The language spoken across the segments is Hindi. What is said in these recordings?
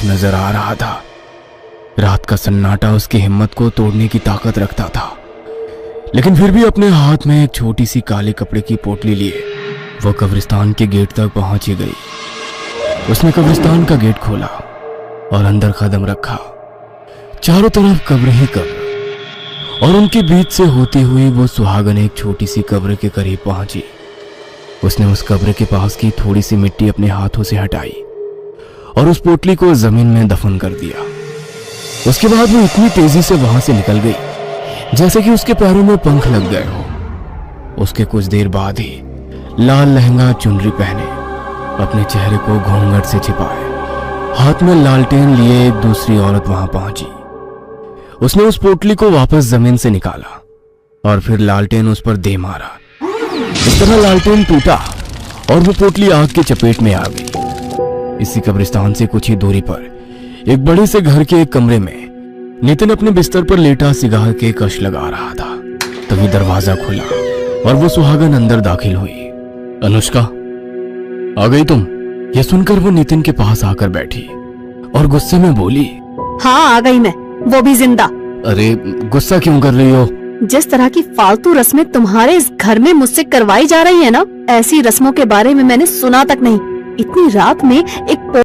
तरफ नजर आ रहा था। रात का सन्नाटा उसकी हिम्मत को तोड़ने की ताकत रखता था, लेकिन फिर भी अपने हाथ में एक छोटी सी काले कपड़े की पोटली लिए वो कब्रिस्तान के गेट तक पहुंच ही गई। उसने कब्रिस्तान का गेट खोला और अंदर कदम रखा। चारों तरफ कब्र ही कब्र, और उनके बीच से होती हुई वो सुहागन एक छोटी सी कब्र के करीब पहुंची। उसने उस कब्र के पास की थोड़ी सी मिट्टी अपने हाथों से हटाई और उस पोटली को जमीन में दफन कर दिया। उसके बाद वो इतनी तेजी से वहां से निकल गई जैसे कि उसके पैरों में पंख लग गए हो। उसके कुछ देर बाद ही लाल लहंगा चुनरी पहने, अपने चेहरे को घूंघट से छिपाए, हाथ में लालटेन लिए एक दूसरी औरत वहां पहुंची। उसने उस पोटली को वापस जमीन से निकाला और फिर लालटेन उस पर दे मारा। इस तरह लालटेन टूटा और वो पोटली आग की चपेट में आ गई। इसी कब्रिस्तान से कुछ ही दूरी पर एक बड़े से घर के एक कमरे में नितिन अपने बिस्तर पर लेटा सिगार के कश लगा रहा था। तभी दरवाजा खुला और वो सुहागन अंदर दाखिल हुई। अनुष्का, आ गई तुम? यह सुनकर वो नितिन के पास आकर बैठी और गुस्से में बोली, हाँ आ गई मैं, वो भी जिंदा। अरे गुस्सा क्यों कर रही हो? जिस तरह की फालतू रस्में तुम्हारे इस घर में मुझसे करवाई जा रही है ना, ऐसी रस्मों के बारे में मैंने सुना तक नहीं। इतनी रात में एक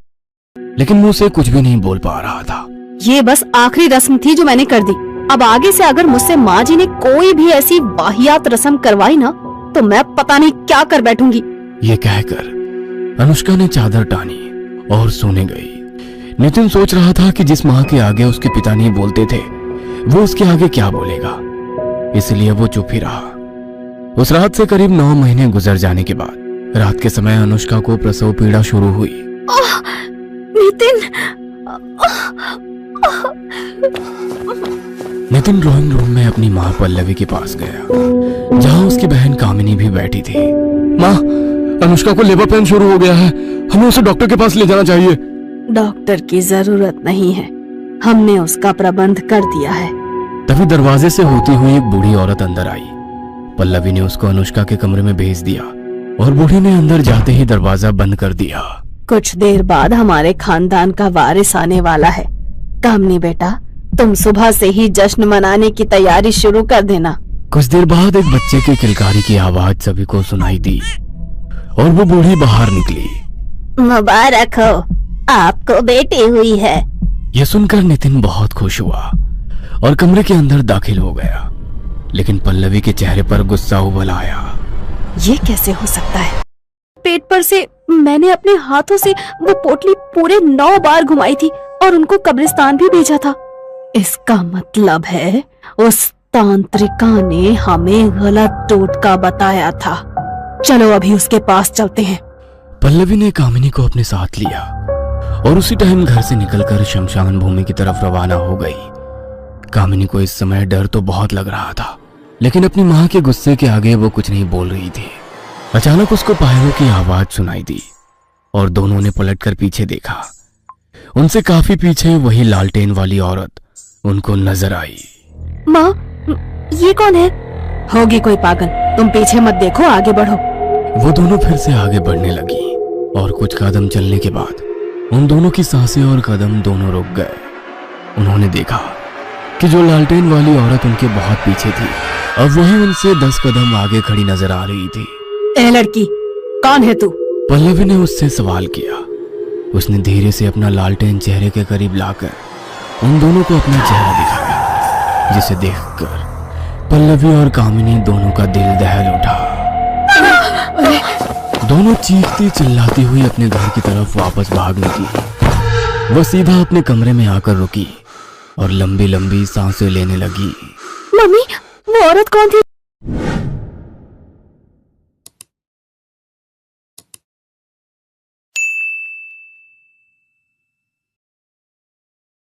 लेकिन मुंह से कुछ भी नहीं बोल पा रहा था। ये बस आखिरी रस्म थी जो मैंने कर दी। अब आगे से अगर मुझसे माँ जी ने कोई भी ऐसी वाहियात रस्म करवाई ना, तो मैं पता नहीं क्या कर बैठूंगी। ये कहकर अनुष्का ने चादर टानी और सोने गई। नितिन सोच रहा था कि जिस माँ के आगे उसके पिता नहीं बोलते थे, वो उसके आगे क्या बोलेगा, इसलिए वो चुप ही रहा। उस रात से करीब 9 महीने गुजर जाने के बाद रात के समय अनुष्का को प्रसव पीड़ा शुरू हुई। नितिन ड्राइंग रूम में अपनी माँ पल्लवी के पास गया, जहाँ उसकी बहन कामिनी भी बैठी थी। माँ, अनुष्का को लेबर पेन शुरू हो गया है, हमें उसे डॉक्टर के पास ले जाना चाहिए। डॉक्टर की जरूरत नहीं है, हमने उसका प्रबंध कर दिया है। तभी दरवाजे से होती हुई एक बूढ़ी औरत अंदर आई। पल्लवी ने उसको अनुष्का के कमरे में भेज दिया और बूढ़ी ने अंदर जाते ही दरवाजा बंद कर दिया। कुछ देर बाद हमारे खानदान का वारिस आने वाला है। कामनी बेटा, तुम सुबह से ही जश्न मनाने की तैयारी शुरू कर देना। कुछ देर बाद एक बच्चे की किलकारी की आवाज सभी को सुनाई दी और वो बूढ़ी बाहर निकली। मुबारक हो, आपको बेटी हुई है। यह सुनकर नितिन बहुत खुश हुआ और कमरे के अंदर दाखिल हो गया, लेकिन पल्लवी के चेहरे पर गुस्सा उबल आया। ये कैसे हो सकता है? पेट पर से मैंने अपने हाथों से वो पोटली पूरे 9 बार घुमाई थी और उनको कब्रिस्तान भी भेजा था। इसका मतलब है उस तांत्रिका ने हमें गलत टोटका बताया था। चलो अभी उसके पास चलते हैं। पल्लवी ने कामिनी को अपने साथ लिया और उसी टाइम घर से निकलकर शमशान भूमि की तरफ रवाना हो गई। कामिनी को इस समय डर तो बहुत लग रहा था, लेकिन अपनी माँ के गुस्से के आगे वो कुछ नहीं बोल रही थी। अचानक उसको पायरों की आवाज सुनाई दी और दोनों ने पलटकर पीछे देखा। उनसे काफी पीछे वही लालटेन वाली औरत उनको नजर आई। माँ, ये कौन है? होगी कोई पागल, तुम पीछे मत देखो, आगे बढ़ो। वो दोनों फिर से आगे बढ़ने लगी और कुछ कदम चलने के बाद उन दोनों की सांसें और कदम दोनों रुक गए। उन्होंने देखा कि जो लालटेन वाली औरत उनके बहुत पीछे थी, अब वही उनसे 10 कदम आगे खड़ी नजर आ रही थी। ए लड़की, कौन है तू? पल्लवी ने उससे सवाल किया। उसने धीरे से अपना लालटेन चेहरे के करीब लाकर उन दोनों को अपना चेहरा दिखाया, जिसे देखकर पल्लवी और कामिनी दोनों का दिल दहल उठा। दोनों चीखती चिल्लाती हुई अपने घर की तरफ वापस भाग निकली। वह सीधा अपने कमरे में आकर रुकी और लंबी लंबी सांसें लेने लगी। मम्मी, वो औरत कौन थी?